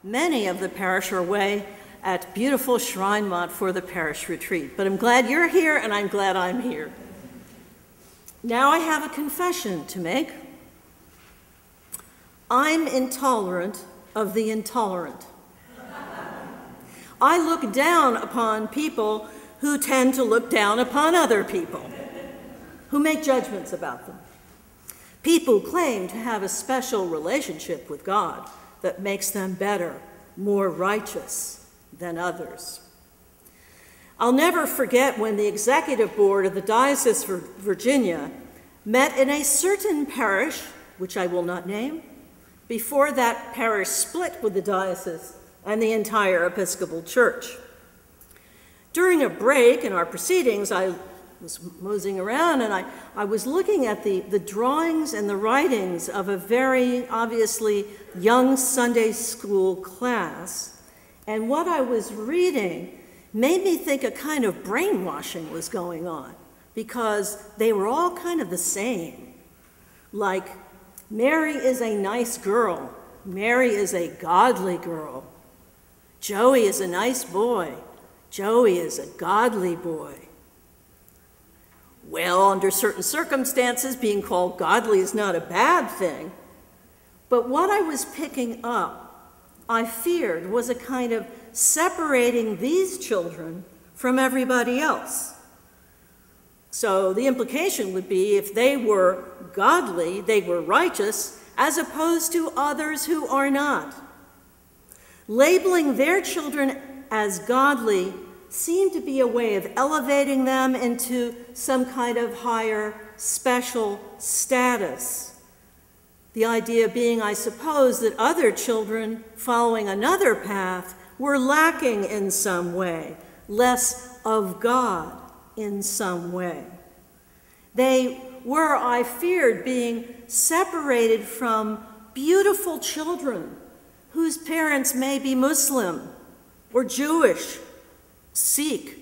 Many of the parish are away at beautiful Shrinemont for the parish retreat, but I'm glad you're here and I'm glad I'm here. Now I have a confession to make. I'm intolerant of the intolerant. I look down upon people who tend to look down upon other people, who make judgments about them. People claim to have a special relationship with God that makes them better, more righteous than others. I'll never forget when the executive board of the Diocese of Virginia met in a certain parish, which I will not name, before that parish split with the diocese and the entire Episcopal Church. During a break in our proceedings, I was moseying around and I was looking at the drawings and the writings of a very obviously young Sunday school class, and what I was reading made me think a kind of brainwashing was going on, because they were all kind of the same. Like, Mary is a nice girl. Mary is a godly girl. Joey is a nice boy. Joey is a godly boy. Well, under certain circumstances, being called godly is not a bad thing. But what I was picking up, I feared, was a kind of separating these children from everybody else. So the implication would be if they were godly, they were righteous, as opposed to others who are not. Labeling their children as godly seemed to be a way of elevating them into some kind of higher special status. The idea being, I suppose, that other children following another path were lacking in some way, less of God in some way. They were, I feared, being separated from beautiful children whose parents may be Muslim or Jewish, Sikh,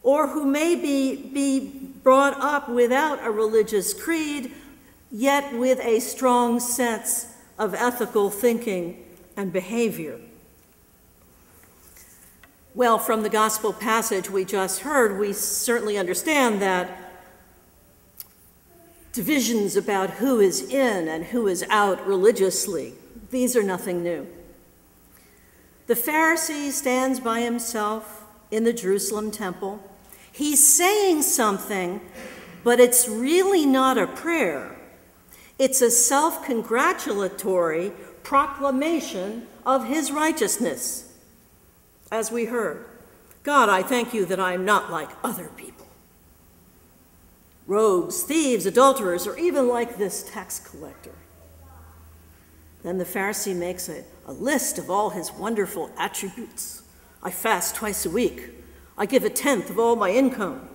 or who may be brought up without a religious creed, yet with a strong sense of ethical thinking and behavior. Well, from the gospel passage we just heard, we certainly understand that divisions about who is in and who is out religiously, these are nothing new. The Pharisee stands by himself in the Jerusalem temple. He's saying something, but it's really not a prayer. It's a self-congratulatory proclamation of his righteousness. As we heard, God, I thank you that I'm not like other people. Rogues, thieves, adulterers, or even like this tax collector. Then the Pharisee makes a list of all his wonderful attributes. I fast twice a week. I give 1/10 of all my income.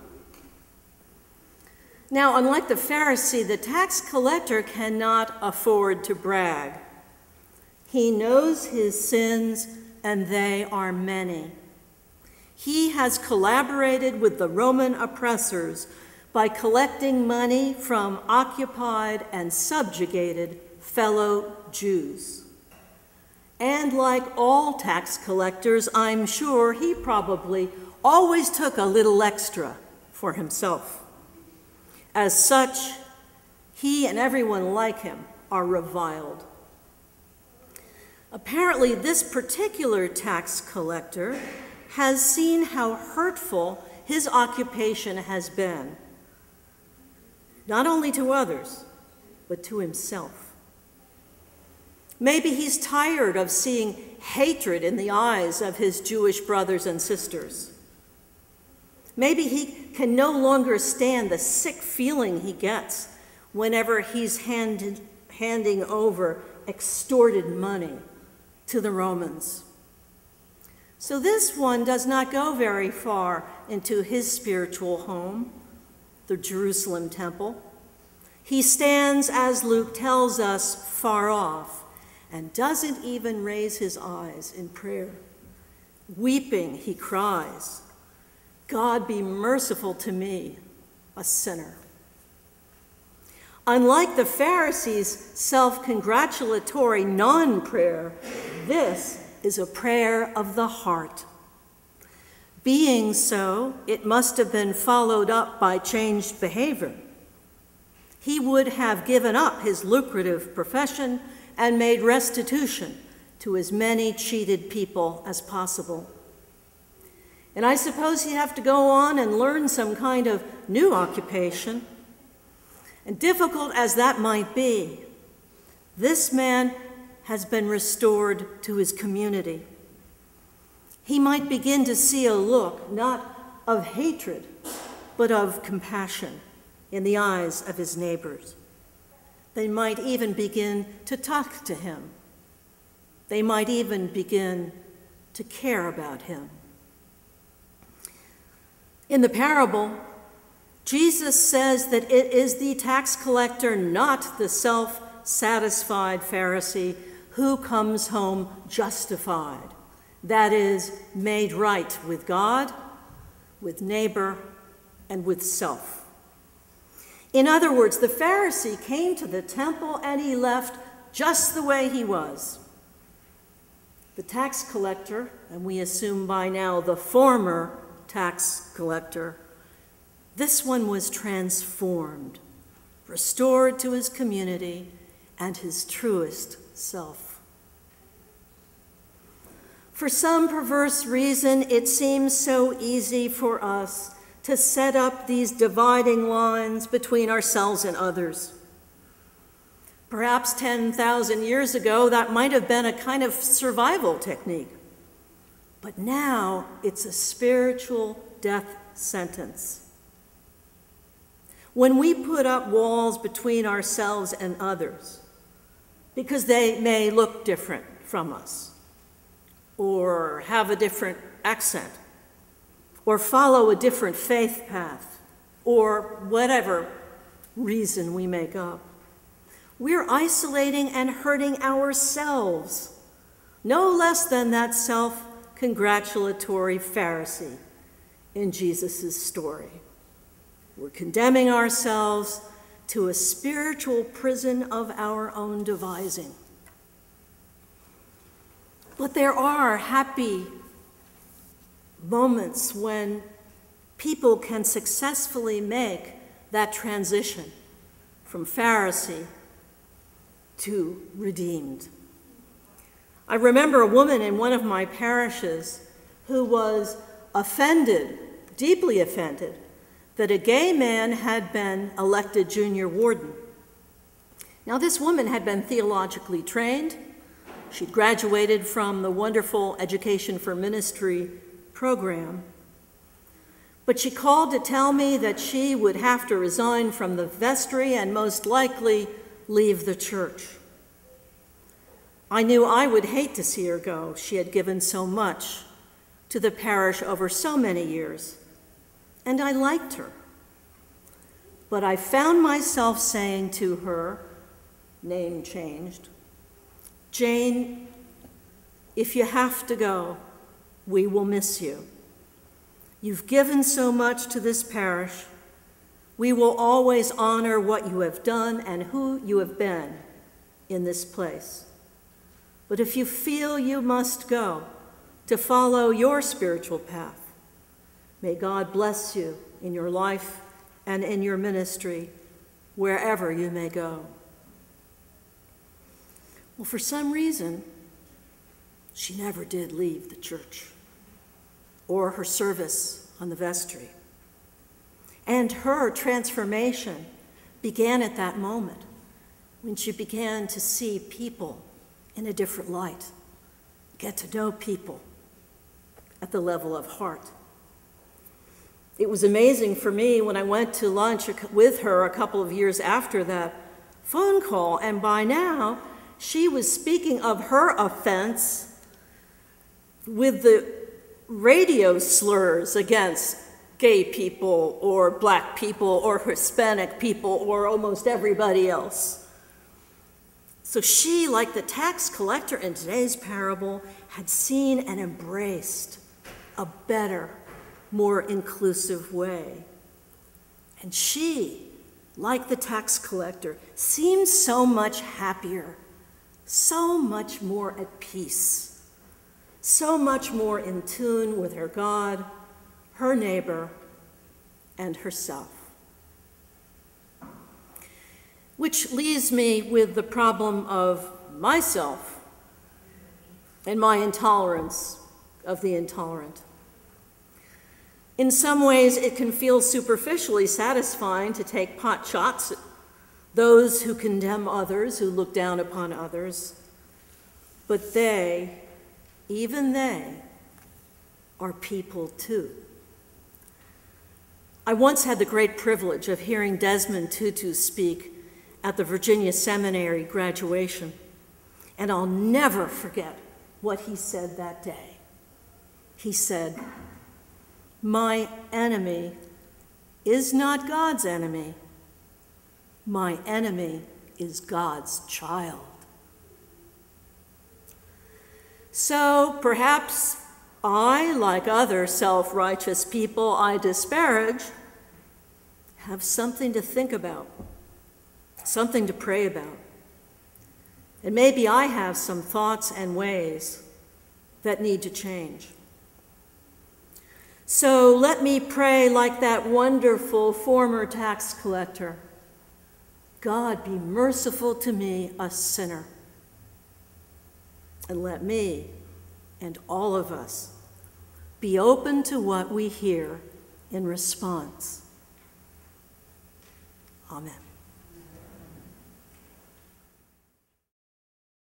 Now, unlike the Pharisee, the tax collector cannot afford to brag. He knows his sins, and they are many. He has collaborated with the Roman oppressors by collecting money from occupied and subjugated fellow Jews. And like all tax collectors, I'm sure he probably always took a little extra for himself. As such, he and everyone like him are reviled. Apparently, this particular tax collector has seen how hurtful his occupation has been, not only to others, but to himself. Maybe he's tired of seeing hatred in the eyes of his Jewish brothers and sisters. Maybe he can no longer stand the sick feeling he gets whenever he's handing over extorted money to the Romans. So this one does not go very far into his spiritual home, the Jerusalem temple. He stands, as Luke tells us, far off and doesn't even raise his eyes in prayer. Weeping, he cries, God, be merciful to me, a sinner. Unlike the Pharisees' self-congratulatory non-prayer, This is a prayer of the heart. Being so, it must have been followed up by changed behavior. He would have given up his lucrative profession and made restitution to as many cheated people as possible. And I suppose he'd have to go on and learn some kind of new occupation. And difficult as that might be, this man has been restored to his community. He might begin to see a look, not of hatred, but of compassion in the eyes of his neighbors. They might even begin to talk to him. They might even begin to care about him. In the parable, Jesus says that it is the tax collector, not the self-satisfied Pharisee, who comes home justified. That is, made right with God, with neighbor, and with self. In other words, the Pharisee came to the temple and he left just the way he was. The tax collector, and we assume by now the former tax collector, this one was transformed, restored to his community and his truest self. For some perverse reason, it seems so easy for us to set up these dividing lines between ourselves and others. Perhaps 10,000 years ago, that might have been a kind of survival technique. But now it's a spiritual death sentence. When we put up walls between ourselves and others, because they may look different from us, or have a different accent, or follow a different faith path, or whatever reason we make up, we're isolating and hurting ourselves, no less than that self-congratulatory Pharisee in Jesus' story. We're condemning ourselves to a spiritual prison of our own devising. But there are happy moments when people can successfully make that transition from Pharisee to redeemed. I remember a woman in one of my parishes who was offended, deeply offended, that a gay man had been elected junior warden. Now, this woman had been theologically trained. She'd graduated from the wonderful Education for Ministry program. But she called to tell me that she would have to resign from the vestry and most likely leave the church. I knew I would hate to see her go. She had given so much to the parish over so many years, and I liked her. But I found myself saying to her, name changed, "Jane, if you have to go, we will miss you. You've given so much to this parish. We will always honor what you have done and who you have been in this place. But if you feel you must go to follow your spiritual path, may God bless you in your life and in your ministry, wherever you may go." Well, for some reason, she never did leave the church or her service on the vestry. And her transformation began at that moment when she began to see people in a different light, get to know people at the level of heart. It was amazing for me when I went to lunch with her a couple of years after that phone call, and by now, she was speaking of her offense with the radio slurs against gay people or black people or Hispanic people or almost everybody else. So she, like the tax collector in today's parable, had seen and embraced a better, more inclusive way. And she, like the tax collector, seemed so much happier, so much more at peace, so much more in tune with her God, her neighbor, and herself. Which leaves me with the problem of myself and my intolerance of the intolerant. In some ways, it can feel superficially satisfying to take pot shots at those who condemn others, who look down upon others. But they, even they, are people too. I once had the great privilege of hearing Desmond Tutu speak at the Virginia Seminary graduation, and I'll never forget what he said that day. He said, "My enemy is not God's enemy. My enemy is God's child." So perhaps I, like other self-righteous people I disparage, have something to think about, something to pray about. And maybe I have some thoughts and ways that need to change. So let me pray like that wonderful former tax collector. God, be merciful to me, a sinner. And let me and all of us be open to what we hear in response. Amen.